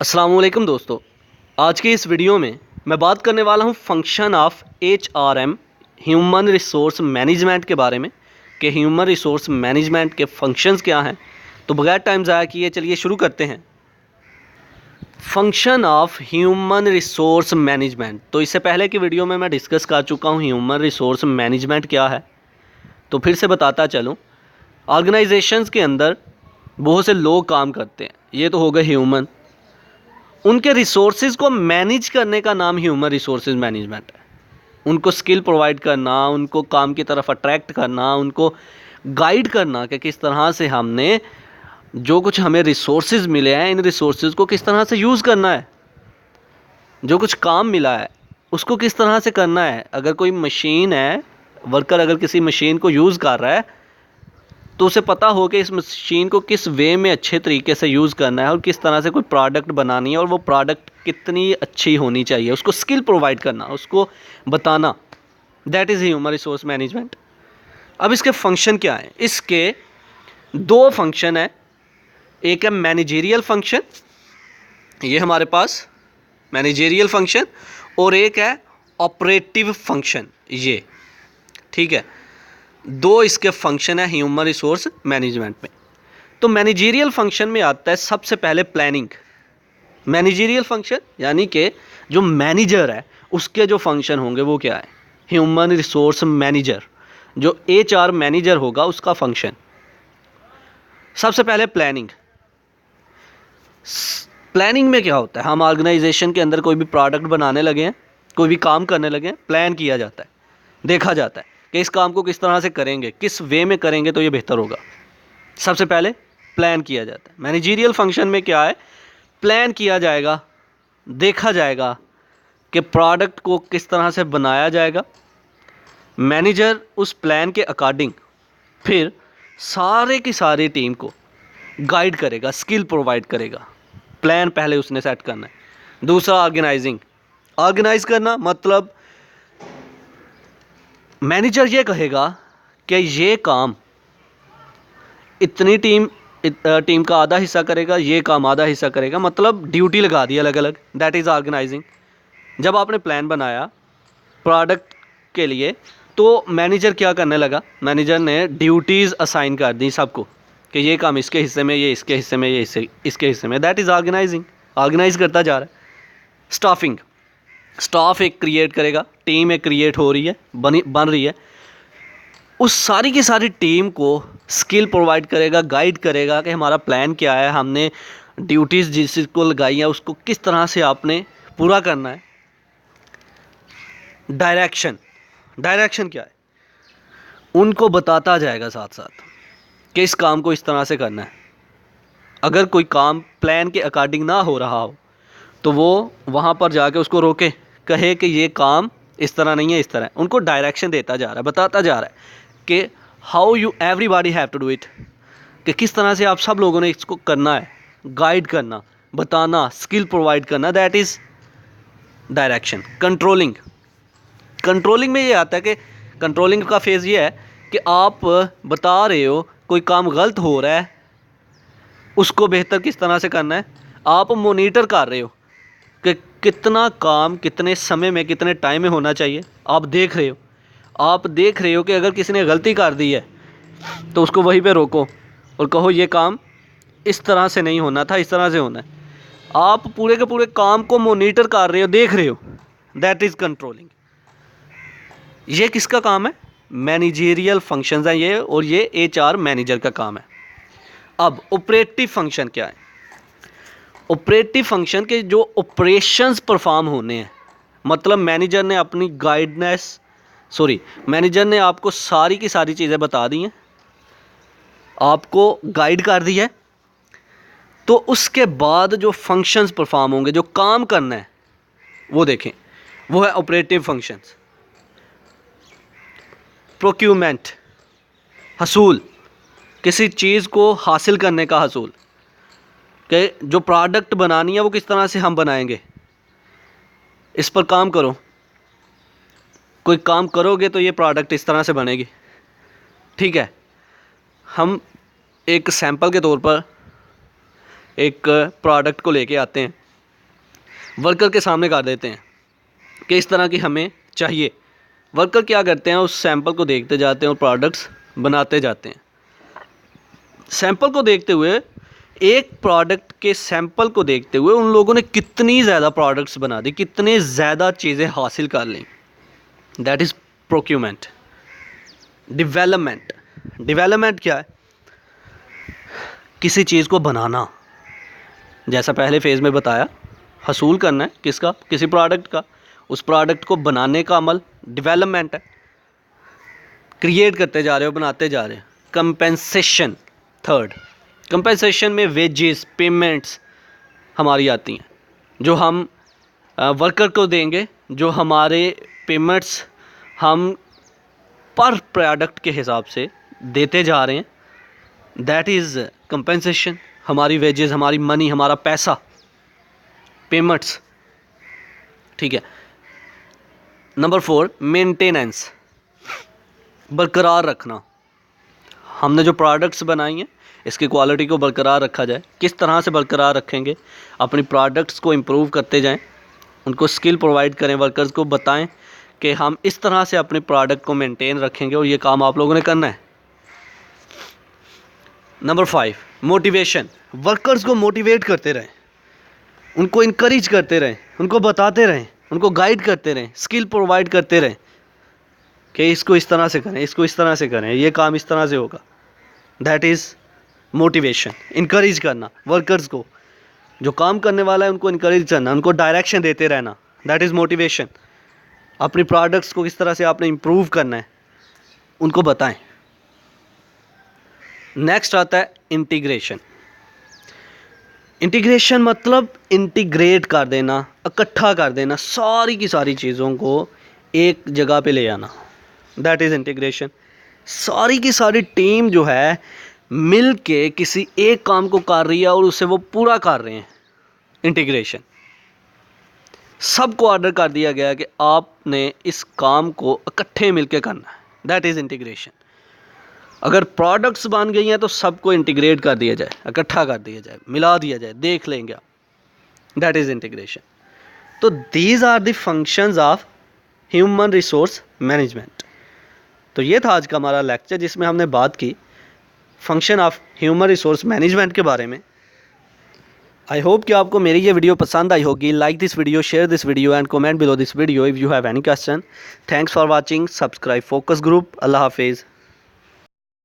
अस्सलाम वालेकुम दोस्तों, आज की इस वीडियो में मैं बात करने वाला हूं function of HRM human resource management के बारे में कि ह्यूमन रिसोर्स मैनेजमेंट के फंक्शंस क्या हैं। तो बगैर टाइम ज़ाया किए चलिए शुरू करते हैं। Function of human resource management, तो इससे पहले की वीडियो में मैं डिस्कस कर चुका हूं ह्यूमन रिसोर्स मैनेजमेंट क्या है। तो फिर से बताता चलूँ, ऑर्गेनाइजेशंस के अंदर बहुत से लोग काम करते हैं, ये तो हो गए ह्यूमन। उनके रिसोर्सेज को मैनेज करने का नाम ह्यूमन रिसोर्सेज मैनेजमेंट है। उनको स्किल प्रोवाइड करना, उनको काम की तरफ अट्रैक्ट करना, उनको गाइड करना कि किस तरह से हमने जो कुछ हमें रिसोर्सेज मिले हैं इन रिसोर्सेज को किस तरह से यूज़ करना है, जो कुछ काम मिला है उसको किस तरह से करना है। अगर कोई मशीन है, वर्कर अगर किसी मशीन को यूज़ कर रहा है तो उसे पता हो कि इस मशीन को किस वे में अच्छे तरीके से यूज़ करना है और किस तरह से कोई प्रोडक्ट बनानी है और वो प्रोडक्ट कितनी अच्छी होनी चाहिए, उसको स्किल प्रोवाइड करना, उसको बताना, that is human resource management. अब इसके फंक्शन क्या हैं? इसके दो फंक्शन हैं। एक है मैनेजेरियल फंक्शन, ये हमारे पास मैनेजेरियल फंक्शन, और एक है ऑपरेटिव फंक्शन, ये ठीक है। दो इसके फंक्शन है ह्यूमन रिसोर्स मैनेजमेंट में। तो मैनेजेरियल फंक्शन में आता है सबसे पहले प्लानिंग। मैनेजेरियल फंक्शन यानी कि जो मैनेजर है उसके जो फंक्शन होंगे वो क्या है? ह्यूमन रिसोर्स मैनेजर, जो HR मैनेजर होगा उसका फंक्शन सबसे पहले प्लानिंग। प्लानिंग में क्या होता है? हम ऑर्गेनाइजेशन के अंदर कोई भी प्रोडक्ट बनाने लगे हैं, कोई भी काम करने लगे हैं, प्लान किया जाता है, देखा जाता है कि इस काम को किस तरह से करेंगे, किस वे में करेंगे तो ये बेहतर होगा। सबसे पहले प्लान किया जाता है। मैनेजेरियल फंक्शन में क्या है? प्लान किया जाएगा, देखा जाएगा कि प्रोडक्ट को किस तरह से बनाया जाएगा। मैनेजर उस प्लान के अकॉर्डिंग फिर सारे की सारी टीम को गाइड करेगा, स्किल प्रोवाइड करेगा। प्लान पहले उसने सेट करना है। दूसरा ऑर्गेनाइजिंग, ऑर्गेनाइज करना मतलब मैनेजर ये कहेगा कि ये काम इतनी टीम का आधा हिस्सा करेगा, ये काम आधा हिस्सा करेगा, मतलब ड्यूटी लगा दी अलग अलग, दैट इज़ ऑर्गेनाइजिंग। जब आपने प्लान बनाया प्रोडक्ट के लिए तो मैनेजर क्या करने लगा? मैनेजर ने ड्यूटीज़ असाइन कर दी सबको कि ये काम इसके हिस्से में, ये इसके हिस्से में, ये इसके हिस्से में, दैट इज़ ऑर्गेनाइजिंग। ऑर्गेनाइज करता जा रहा है। स्टाफिंग, स्टाफ एक क्रिएट करेगा, टीम एक क्रिएट हो रही है, बन रही है। उस सारी की सारी टीम को स्किल प्रोवाइड करेगा, गाइड करेगा कि हमारा प्लान क्या है, हमने ड्यूटीज़ जिसको लगाई हैं उसको किस तरह से आपने पूरा करना है। डायरेक्शन, डायरेक्शन क्या है? उनको बताता जाएगा साथ साथ कि इस काम को इस तरह से करना है। अगर कोई काम प्लान के अकॉर्डिंग ना हो रहा हो तो वो वहाँ पर जाके उसको रोके, कहे कि ये काम इस तरह नहीं है, इस तरह है। उनको डायरेक्शन देता जा रहा है, बताता जा रहा है कि how you everybody have to do it, कि किस तरह से आप सब लोगों ने इसको करना है। गाइड करना, बताना, स्किल प्रोवाइड करना, that is direction. Controlling, controlling में ये आता है कि कंट्रोलिंग का फेज़ ये है कि आप बता रहे हो कोई काम गलत हो रहा है, उसको बेहतर किस तरह से करना है। आप मोनीटर कर रहे हो कि कितना काम कितने समय में, कितने टाइम में होना चाहिए। आप देख रहे हो, आप देख रहे हो कि अगर किसी ने गलती कर दी है तो उसको वहीं पे रोको और कहो ये काम इस तरह से नहीं होना था, इस तरह से होना है। आप पूरे के पूरे काम को मोनीटर कर रहे हो, देख रहे हो, दैट इज़ कंट्रोलिंग। ये किसका काम है? मैनेजेरियल फंक्शंस हैं ये, और ये HR मैनेजर का काम है। अब ऑपरेटिव फंक्शन क्या है? ऑपरेटिव फंक्शन के जो ऑपरेशंस परफॉर्म होने हैं, मतलब मैनेजर ने अपनी मैनेजर ने आपको सारी की सारी चीज़ें बता दी हैं, आपको गाइड कर दी है, तो उसके बाद जो फंक्शंस परफॉर्म होंगे, जो काम करना है वो देखें, वो है ऑपरेटिव फंक्शंस। प्रोक्यूरमेंट, हसूल, किसी चीज़ को हासिल करने का हसूल, कि जो प्रोडक्ट बनानी है वो किस तरह से हम बनाएंगे, इस पर काम करो, कोई काम करोगे तो ये प्रोडक्ट इस तरह से बनेगी, ठीक है। हम एक सैंपल के तौर पर एक प्रोडक्ट को लेके आते हैं, वर्कर के सामने कर देते हैं कि इस तरह की हमें चाहिए। वर्कर क्या करते हैं, उस सैंपल को देखते जाते हैं और प्रोडक्ट्स बनाते जाते हैं। सैंपल को देखते हुए, एक प्रोडक्ट के सैंपल को देखते हुए उन लोगों ने कितनी ज़्यादा प्रोडक्ट्स बना दी, कितनी ज़्यादा चीज़ें हासिल कर लीं। That is procurement. Development, development क्या है? किसी चीज़ को बनाना, जैसा पहले फेज़ में बताया, हसूल करना है किसका, किसी प्रोडक्ट का। उस प्रोडक्ट को बनाने का अमल डेवलपमेंट है। क्रिएट करते जा रहे हो, बनाते जा रहे हैं। Compensation, third. कंपेंसेशन में वेजेस, पेमेंट्स हमारी आती हैं, जो हम वर्कर को देंगे, जो हमारे पेमेंट्स हम पर प्रोडक्ट के हिसाब से देते जा रहे हैं। That is compensation. हमारी वेजेस, हमारी मनी, हमारा पैसा, पेमेंट्स, ठीक है। नंबर 4, मेंटेनेंस, बरकरार रखना। हमने जो प्रोडक्ट्स बनाई हैं, इसकी क्वालिटी को बरकरार रखा जाए। किस तरह से बरकरार रखेंगे? अपनी प्रोडक्ट्स को इम्प्रूव करते जाएं, उनको स्किल प्रोवाइड करें, वर्कर्स को बताएं कि हम इस तरह से अपने प्रोडक्ट को मेंटेन रखेंगे और ये काम आप लोगों ने करना है। Number 5, motivation. वर्कर्स को मोटिवेट करते रहें, उनको इनकरेज करते रहें, उनको बताते रहें, उनको गाइड करते रहें, स्किल प्रोवाइड करते रहें कि इसको इस तरह से करें, इसको इस तरह से करें, ये काम इस तरह से होगा। That is motivation. इनकरेज करना वर्कर्स को, जो काम करने वाला है उनको इनकरेज करना, उनको डायरेक्शन देते रहना। That is motivation. अपनी प्रोडक्ट्स को किस तरह से आपने इम्प्रूव करना है, उनको बताएं। नेक्स्ट आता है इंटीग्रेशन। इंटीग्रेशन मतलब इंटीग्रेट कर देना, इकट्ठा कर देना, सारी की सारी चीज़ों को एक जगह पे ले आना। That is integration. सारी की सारी टीम जो है मिल के किसी एक काम को कर रही है और उसे वो पूरा कर रहे हैं। इंटीग्रेशन। सबको ऑर्डर कर दिया गया कि आपने इस काम को इकट्ठे मिलके करना है। That is integration. अगर प्रोडक्ट्स बन गई हैं तो सबको इंटीग्रेट कर दिया जाए, इकट्ठा कर दिया जाए, मिला दिया जाए, देख लेंगे आप। That is integration. तो these are the functions of human resource management. तो ये था आज का हमारा लेक्चर, जिसमें हमने बात की function of human resource management के बारे में। आई होप कि आपको मेरी ये वीडियो पसंद आई होगी। Like this video, share this video and comment below this video if you have any question. Thanks for watching. Subscribe focus group. अल्लाह हाफिज़।